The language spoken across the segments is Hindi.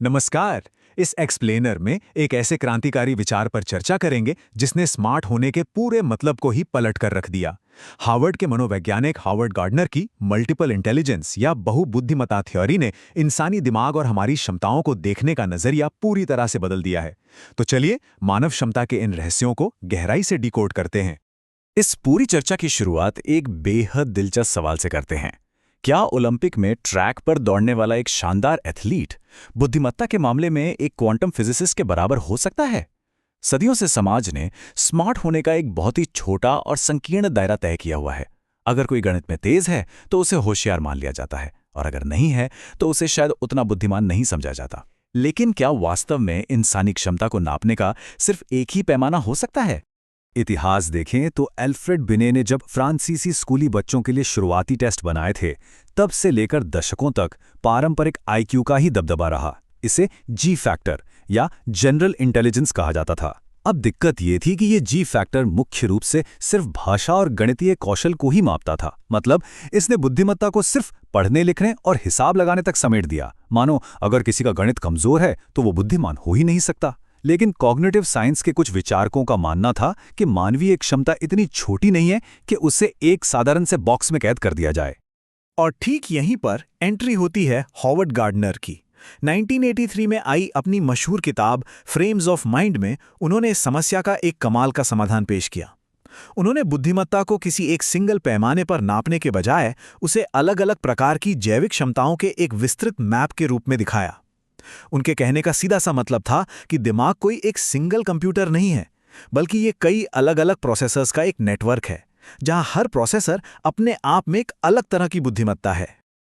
नमस्कार। इस एक्सप्लेनर में एक ऐसे क्रांतिकारी विचार पर चर्चा करेंगे जिसने स्मार्ट होने के पूरे मतलब को ही पलट कर रख दिया। हार्वर्ड के मनोवैज्ञानिक हॉवर्ड गार्डनर की मल्टीपल इंटेलिजेंस या बहुबुद्धिमत्ता थ्योरी ने इंसानी दिमाग और हमारी क्षमताओं को देखने का नजरिया पूरी तरह से बदल दिया है। तो चलिए मानव क्षमता के इन रहस्यों को गहराई से डिकोड करते हैं। इस पूरी चर्चा की शुरुआत एक बेहद दिलचस्प सवाल से करते हैं। क्या ओलंपिक में ट्रैक पर दौड़ने वाला एक शानदार एथलीट बुद्धिमत्ता के मामले में एक क्वांटम फिजिसिस्ट के बराबर हो सकता है? सदियों से समाज ने स्मार्ट होने का एक बहुत ही छोटा और संकीर्ण दायरा तय किया हुआ है। अगर कोई गणित में तेज है तो उसे होशियार मान लिया जाता है, और अगर नहीं है तो उसे शायद उतना बुद्धिमान नहीं समझा जाता। लेकिन क्या वास्तव में इंसानी क्षमता को नापने का सिर्फ एक ही पैमाना हो सकता है? इतिहास देखें तो एल्फ्रेड बिने ने जब फ्रांसीसी स्कूली बच्चों के लिए शुरुआती टेस्ट बनाए थे, तब से लेकर दशकों तक पारंपरिक आईक्यू का ही दबदबा रहा। इसे जी फैक्टर या जनरल इंटेलिजेंस कहा जाता था। अब दिक्कत ये थी कि ये जी फैक्टर मुख्य रूप से सिर्फ भाषा और गणितीय कौशल को ही मापता था। मतलब इसने बुद्धिमत्ता को सिर्फ पढ़ने लिखने और हिसाब लगाने तक समेट दिया। मानो अगर किसी का गणित कमजोर है तो वो बुद्धिमान हो ही नहीं सकता। लेकिन कॉग्निटिव साइंस के कुछ विचारकों का मानना था कि मानवीय क्षमता इतनी छोटी नहीं है कि उसे एक साधारण से बॉक्स में कैद कर दिया जाए। और ठीक यहीं पर एंट्री होती है हॉवर्ड गार्डनर की। 1983 में आई अपनी मशहूर किताब फ्रेम्स ऑफ माइंड में उन्होंने इस समस्या का एक कमाल का समाधान पेश किया। उन्होंने बुद्धिमत्ता को किसी एक सिंगल पैमाने पर नापने के बजाय उसे अलग अलग प्रकार की जैविक क्षमताओं के एक विस्तृत मैप के रूप में दिखाया। उनके कहने का सीधा सा मतलब था कि दिमाग कोई एक सिंगल कंप्यूटर नहीं है, बल्कि ये कई अलग अलग प्रोसेसर्स का एक नेटवर्क है, जहां हर प्रोसेसर अपने आप में एक अलग तरह की बुद्धिमत्ता है।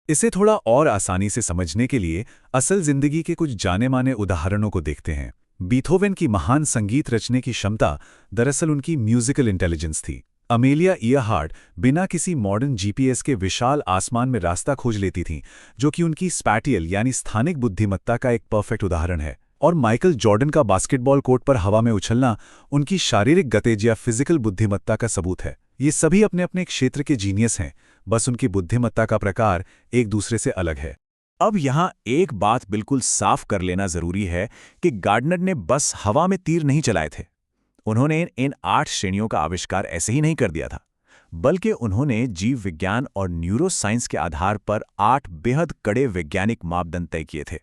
इसे थोड़ा और आसानी से समझने के लिए असल जिंदगी के कुछ जाने माने उदाहरणों को देखते हैं। बीथोवेन की महान संगीत रचने की क्षमता दरअसल उनकी म्यूजिकल इंटेलिजेंस थी। अमेलिया ईयरहार्ट बिना किसी मॉडर्न जीपीएस के विशाल आसमान में रास्ता खोज लेती थीं, जो कि उनकी स्पैटियल यानी स्थानिक बुद्धिमत्ता का एक परफेक्ट उदाहरण है। और माइकल जॉर्डन का बास्केटबॉल कोर्ट पर हवा में उछलना उनकी शारीरिक गतेज या फिजिकल बुद्धिमत्ता का सबूत है। ये सभी अपने अपने क्षेत्र के जीनियस हैं, बस उनकी बुद्धिमत्ता का प्रकार एक दूसरे से अलग है। अब यहाँ एक बात बिल्कुल साफ कर लेना जरूरी है कि गार्डनर ने बस हवा में तीर नहीं चलाए थे। उन्होंने इन 8 श्रेणियों का आविष्कार ऐसे ही नहीं कर दिया था, बल्कि उन्होंने जीव विज्ञान और न्यूरोसाइंस के आधार पर 8 बेहद कड़े वैज्ञानिक मापदंड तय किए थे।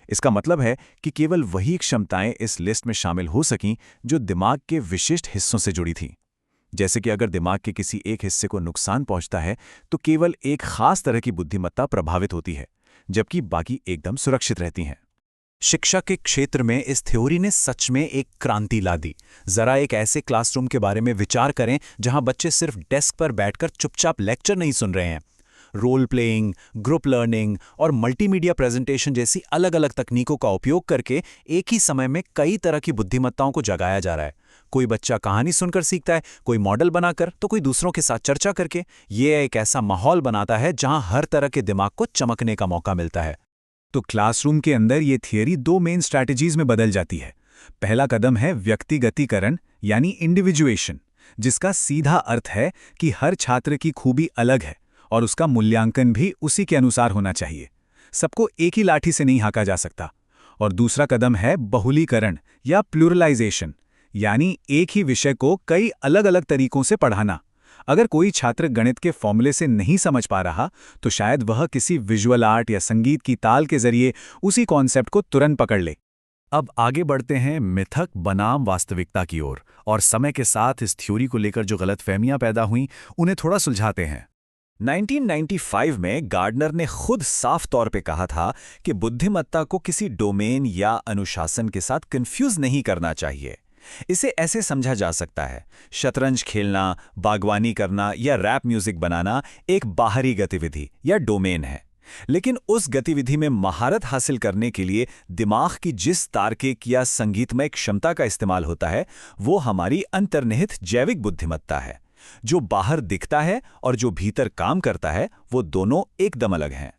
इसका मतलब है कि केवल वही क्षमताएं इस लिस्ट में शामिल हो सकीं जो दिमाग के विशिष्ट हिस्सों से जुड़ी थीं। जैसे कि अगर दिमाग के किसी एक हिस्से को नुकसान पहुंचता है तो केवल एक खास तरह की बुद्धिमत्ता प्रभावित होती है, जबकि बाकी एकदम सुरक्षित रहती हैं। शिक्षा के क्षेत्र में इस थ्योरी ने सच में एक क्रांति ला दी। जरा एक ऐसे क्लासरूम के बारे में विचार करें जहां बच्चे सिर्फ डेस्क पर बैठकर चुपचाप लेक्चर नहीं सुन रहे हैं। रोल प्लेइंग, ग्रुप लर्निंग और मल्टीमीडिया प्रेजेंटेशन जैसी अलग अलग तकनीकों का उपयोग करके एक ही समय में कई तरह की बुद्धिमत्ताओं को जगाया जा रहा है। कोई बच्चा कहानी सुनकर सीखता है, कोई मॉडल बनाकर, तो कोई दूसरों के साथ चर्चा करके। ये एक ऐसा माहौल बनाता है जहां हर तरह के दिमाग को चमकने का मौका मिलता है। तो क्लासरूम के अंदर ये थियरी 2 मेन स्ट्रैटेजीज में बदल जाती है। पहला कदम है व्यक्तिगतीकरण यानी इंडिविजुएशन, जिसका सीधा अर्थ है कि हर छात्र की खूबी अलग है और उसका मूल्यांकन भी उसी के अनुसार होना चाहिए। सबको एक ही लाठी से नहीं हाँका जा सकता। और दूसरा कदम है बहुलीकरण या प्लूरलाइजेशन, यानी एक ही विषय को कई अलग अलग तरीकों से पढ़ाना। अगर कोई छात्र गणित के फॉर्मूले से नहीं समझ पा रहा तो शायद वह किसी विजुअल आर्ट या संगीत की ताल के जरिए उसी कॉन्सेप्ट को तुरंत पकड़ ले। अब आगे बढ़ते हैं मिथक बनाम वास्तविकता की ओर, और समय के साथ इस थ्योरी को लेकर जो गलतफहमियां पैदा हुईं उन्हें थोड़ा सुलझाते हैं। 1995 में गार्डनर ने खुद साफ तौर पे कहा था कि बुद्धिमत्ता को किसी डोमेन या अनुशासन के साथ कंफ्यूज नहीं करना चाहिए। इसे ऐसे समझा जा सकता है, शतरंज खेलना, बागवानी करना या रैप म्यूजिक बनाना एक बाहरी गतिविधि या डोमेन है, लेकिन उस गतिविधि में महारत हासिल करने के लिए दिमाग की जिस तार्किक या संगीतमय क्षमता का इस्तेमाल होता है वो हमारी अंतर्निहित जैविक बुद्धिमत्ता है। जो बाहर दिखता है और जो भीतर काम करता है वो दोनों एकदम अलग हैं।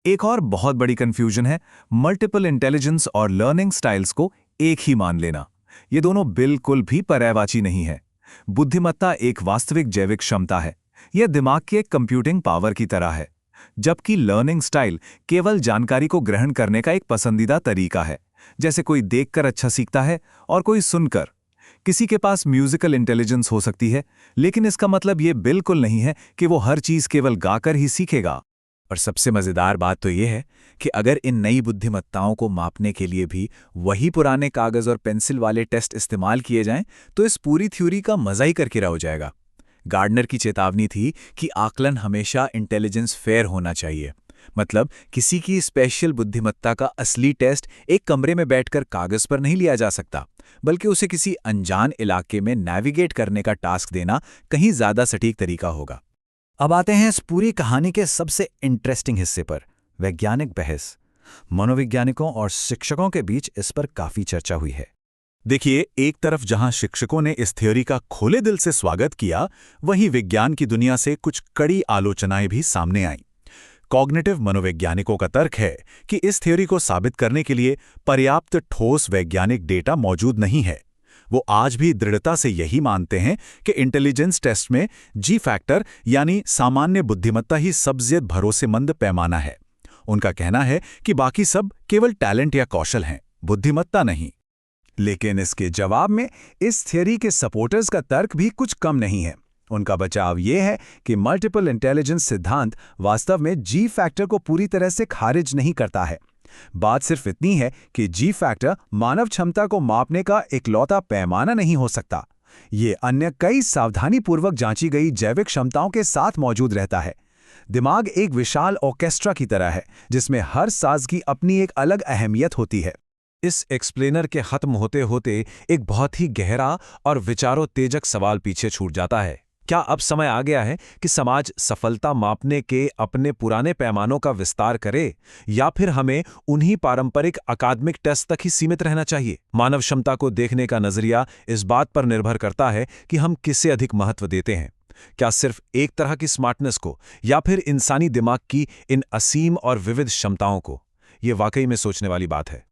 एक और बहुत बड़ी कंफ्यूजन है मल्टीपल इंटेलिजेंस और लर्निंग स्टाइल्स को एक ही मान लेना। ये दोनों बिल्कुल भी पर्यायवाची नहीं है। बुद्धिमत्ता एक वास्तविक जैविक क्षमता है। यह दिमाग की एक कंप्यूटिंग पावर की तरह है। जबकि लर्निंग स्टाइल केवल जानकारी को ग्रहण करने का एक पसंदीदा तरीका है। जैसे कोई देखकर अच्छा सीखता है और कोई सुनकर। किसी के पास म्यूजिकल इंटेलिजेंस हो सकती है, लेकिन इसका मतलब ये बिल्कुल नहीं है कि वो हर चीज केवल गाकर ही सीखेगा। और सबसे मजेदार बात तो ये है कि अगर इन नई बुद्धिमत्ताओं को मापने के लिए भी वही पुराने कागज और पेंसिल वाले टेस्ट इस्तेमाल किए जाएं, तो इस पूरी थ्योरी का मजा ही करकिरा हो जाएगा। गार्डनर की चेतावनी थी कि आकलन हमेशा इंटेलिजेंस फेयर होना चाहिए। मतलब किसी की स्पेशल बुद्धिमत्ता का असली टेस्ट एक कमरे में बैठकर कागज पर नहीं लिया जा सकता, बल्कि उसे किसी अनजान इलाके में नेविगेट करने का टास्क देना कहीं ज्यादा सटीक तरीका होगा। अब आते हैं इस पूरी कहानी के सबसे इंटरेस्टिंग हिस्से पर, वैज्ञानिक बहस। मनोवैज्ञानिकों और शिक्षकों के बीच इस पर काफी चर्चा हुई है। देखिए, एक तरफ जहां शिक्षकों ने इस थ्योरी का खुले दिल से स्वागत किया, वहीं विज्ञान की दुनिया से कुछ कड़ी आलोचनाएं भी सामने आईं। कॉग्निटिव मनोवैज्ञानिकों का तर्क है कि इस थ्योरी को साबित करने के लिए पर्याप्त ठोस वैज्ञानिक डेटा मौजूद नहीं है। वो आज भी दृढ़ता से यही मानते हैं कि इंटेलिजेंस टेस्ट में जी फैक्टर यानी सामान्य बुद्धिमत्ता ही सबसे भरोसेमंद पैमाना है। उनका कहना है कि बाकी सब केवल टैलेंट या कौशल हैं, बुद्धिमत्ता नहीं। लेकिन इसके जवाब में इस थ्योरी के सपोर्टर्स का तर्क भी कुछ कम नहीं है। उनका बचाव यह है कि मल्टीपल इंटेलिजेंस सिद्धांत वास्तव में जी फैक्टर को पूरी तरह से खारिज नहीं करता है। बात सिर्फ इतनी है कि जी फैक्टर मानव क्षमता को मापने का इकलौता पैमाना नहीं हो सकता। ये अन्य कई सावधानीपूर्वक जांची गई जैविक क्षमताओं के साथ मौजूद रहता है। दिमाग एक विशाल ऑर्केस्ट्रा की तरह है, जिसमें हर साज की अपनी एक अलग अहमियत होती है। इस एक्सप्लेनर के खत्म होते होते एक बहुत ही गहरा और विचारोत्तेजक सवाल पीछे छूट जाता है। क्या अब समय आ गया है कि समाज सफलता मापने के अपने पुराने पैमानों का विस्तार करे, या फिर हमें उन्हीं पारंपरिक अकादमिक टेस्ट तक ही सीमित रहना चाहिए? मानव क्षमता को देखने का नजरिया इस बात पर निर्भर करता है कि हम किसे अधिक महत्व देते हैं। क्या सिर्फ एक तरह की स्मार्टनेस को, या फिर इंसानी दिमाग की इन असीम और विविध क्षमताओं को? ये वाकई में सोचने वाली बात है।